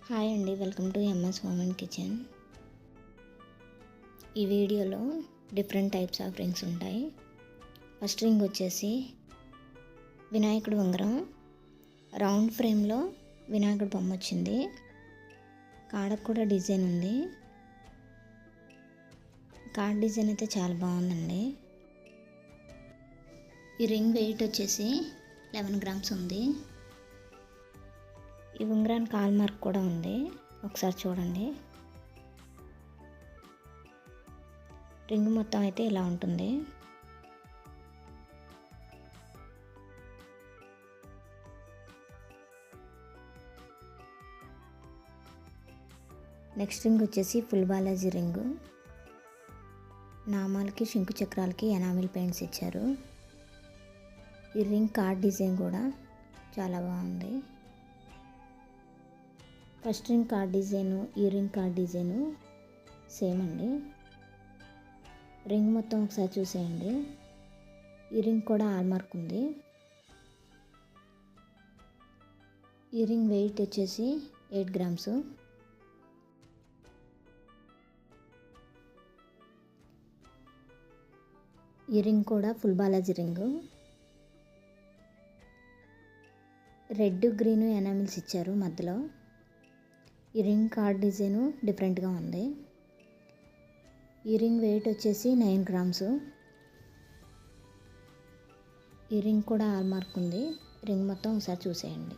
Hi అండి, welcome to MS home and kitchen. ఈ వీడియోలో డిఫరెంట్ టైప్స్ ఆఫ్ రింగ్స్ ఉంటాయి. ఫస్ట్ రింగ్ వచ్చేసి వినాయకుడు ఉంగరం. రౌండ్ ఫ్రేమ్లో వినాయకుడు బొమ్మ వచ్చింది. కాడకు కూడా డిజైన్ ఉంది. కార్డ్ డిజైన్ అయితే చాలా బాగుందండి. ఈ రింగ్ వెయిట్ వచ్చేసి 11 గ్రామ్స్ ఉంది. ఈ ఉంగరానికి హాల్ మార్క్ కూడా ఉంది, ఒకసారి చూడండి. రింగ్ మొత్తం అయితే ఇలా ఉంటుంది. నెక్స్ట్ రింగ్ వచ్చేసి ఫుల్ బాలాజీ రింగు. నామాలకి శంకు చక్రాలకి ఎనామిల్ పెయింట్స్ ఇచ్చారు. ఈ రింగ్ కార్డ్ డిజైన్ కూడా చాలా బాగుంది. ఫస్ట్ రింగ్ కార్డ్ డిజైను, ఈ రింగ్ కార్డ్ డిజైను సేమ్ అండి. రింగ్ మొత్తం ఒకసారి చూసేయండి. ఈ రింగ్ కూడా హాల్ మార్క్ ఉంది. ఈ రింగ్ వెయిట్ వచ్చేసి 8 గ్రామ్స్. ఈ రింగ్ కూడా full Balaji ring. Red green enamels ఇచ్చారు మధ్యలో. ఈ రింగ్ కార్డ్ డిజైను డిఫరెంట్గా ఉంది. ఈ రింగ్ వెయిట్ వచ్చేసి 9 గ్రామ్స్. ఈ రింగ్ కూడా హాల్ మార్క్ ఉంది. రింగ్ మొత్తం ఒకసారి చూసేయండి.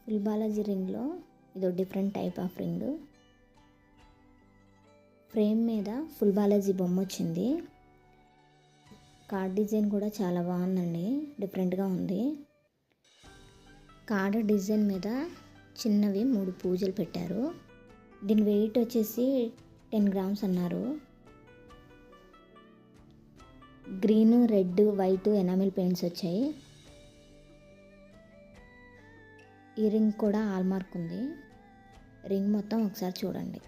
ఫుల్ బాలాజీ రింగ్లో ఇదో different type of ring. Frame మీద ఫుల్ బాలాజీ బొమ్మ వచ్చింది. కార్డ్ డిజైన్ కూడా చాలా బాగుందండి, డిఫరెంట్గా ఉంది. కార్డ్ డిజైన్ మీద చిన్నవి 3 పూజలు పెట్టారు. దీని వెయిట్ వచ్చేసి 10 గ్రామ్స్ అన్నారు. Green, red, white enamel paints వచ్చాయి. ఈ రింగ్ కూడా హాల్ మార్క్ ఉంది. రింగ్ మొత్తం ఒకసారి చూడండి.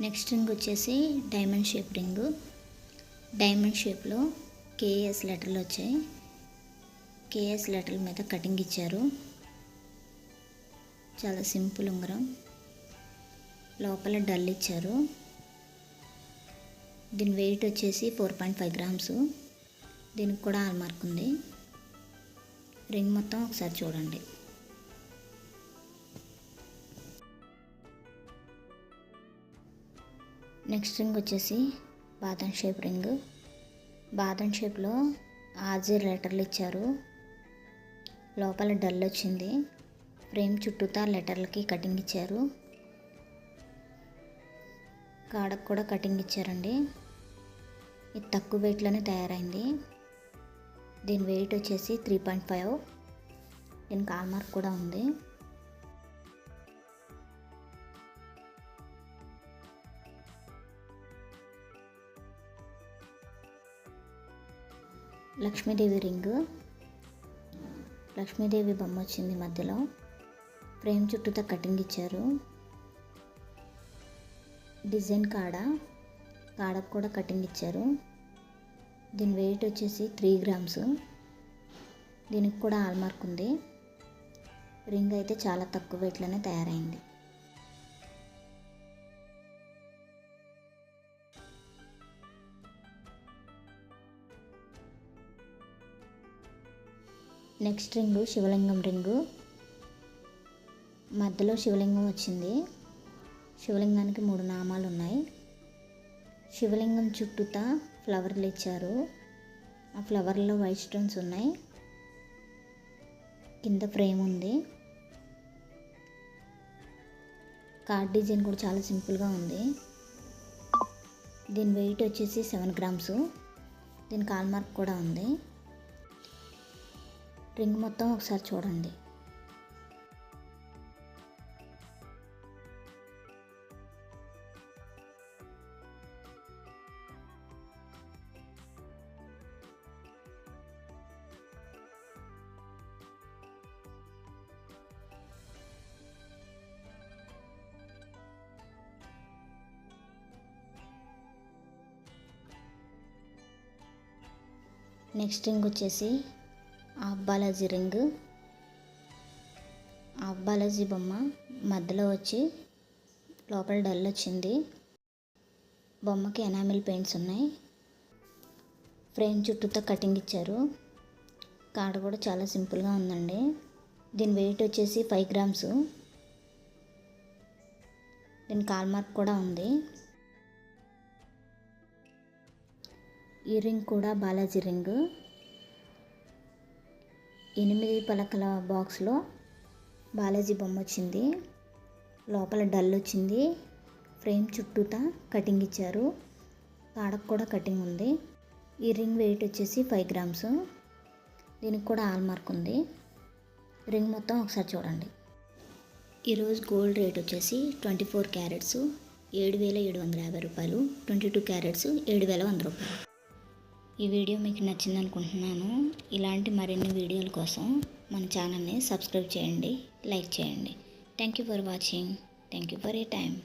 నెక్స్ట్ రింగ్ వచ్చేసి డైమండ్ షేప్ రింగు. డైమండ్ షేప్లో కేఎస్ లెటర్లు వచ్చాయి. కేఎస్ లెటర్ల మీద కటింగ్ ఇచ్చారు. చాలా సింపుల్ ఉంగరం. లోపల డల్ ఇచ్చారు. దీని వెయిట్ వచ్చేసి 4.5 గ్రామ్స్. దీనికి కూడా హాల్ మార్క్ ఉంది. రింగ్ మొత్తం ఒకసారి చూడండి. నెక్స్ట్ రింగ్ వచ్చేసి బాదం షేప్ రింగ్. బాదం షేప్లో ఆర్జీ లెటర్లు ఇచ్చారు. లోపల డల్ వచ్చింది. ఫ్రేమ్ చుట్టూతా లెటర్లకి కటింగ్ ఇచ్చారు. కాడకు కూడా కటింగ్ ఇచ్చారండి. ఇది తక్కువ వెయిట్లోనే తయారైంది. దీని వెయిట్ వచ్చేసి 3.5. దీనికి హాల్ మార్క్ కూడా ఉంది. లక్ష్మీదేవి రింగు. లక్ష్మీదేవి బొమ్మ వచ్చింది మధ్యలో. ఫ్రేమ్ చుట్టూతో కటింగ్ ఇచ్చారు. డిజైన్ కాడకు కూడా కటింగ్ ఇచ్చారు. దీని వెయిట్ వచ్చేసి 3 గ్రామ్స్. దీనికి కూడా హాల్ మార్క్ ఉంది. రింగ్ అయితే చాలా తక్కువ వెయిట్లోనే తయారైంది. నెక్స్ట్ రింగు శివలింగం రింగు. మధ్యలో శివలింగం వచ్చింది. శివలింగానికి 3 నామాలు ఉన్నాయి. శివలింగం చుట్టూతా ఫ్లవర్లు ఇచ్చారు. ఆ ఫ్లవర్లో వైట్ స్టోన్స్ ఉన్నాయి. కింద ఫ్రేమ్ ఉంది. కార్డ్ డిజైన్ కూడా చాలా సింపుల్గా ఉంది. దీని వెయిట్ వచ్చేసి 7 grams. దీనికి హాల్ మార్క్ కూడా ఉంది. రింగ్ మొత్తం ఒకసారి చూడండి. నెక్స్ట్ రింగ్ వచ్చేసి half Balaji ring. Half Balaji బొమ్మ మధ్యలో వచ్చి లోపల డల్ వచ్చింది. బొమ్మకి ఎనామిల్ పెయింట్స్ ఉన్నాయి. ఫ్రేమ్ చుట్టూతో కటింగ్ ఇచ్చారు. కార్డ్ కూడా చాలా సింపుల్గా ఉందండి. దీని వెయిట్ వచ్చేసి 5 grams. దీనికి హాల్ మార్క్ కూడా ఉంది. ఈ రింగ్ కూడా బాలాజీ రింగ్. 8 పలకల బాక్స్లో బాలాజీ బొమ్మ వచ్చింది. లోపల డల్ వచ్చింది. ఫ్రేమ్ చుట్టూతా కటింగ్ ఇచ్చారు. కాడకు కూడా కటింగ్ ఉంది. ఈ రింగ్ వెయిట్ వచ్చేసి 5 grams. దీనికి కూడా హాల్ మార్క్ ఉంది. రింగ్ మొత్తం ఒకసారి చూడండి. ఈరోజు గోల్డ్ రేట్ వచ్చేసి 24 carats 7,750 రూపాయలు. 22 carats 7,100 రూపాయలు. ఈ వీడియో మీకు నచ్చింది అనుకుంటున్నాను. ఇలాంటి మరిన్ని వీడియోల కోసం మన ఛానల్ని సబ్స్క్రైబ్ చేయండి, లైక్ చేయండి. Thank you for watching. Thank you for your time.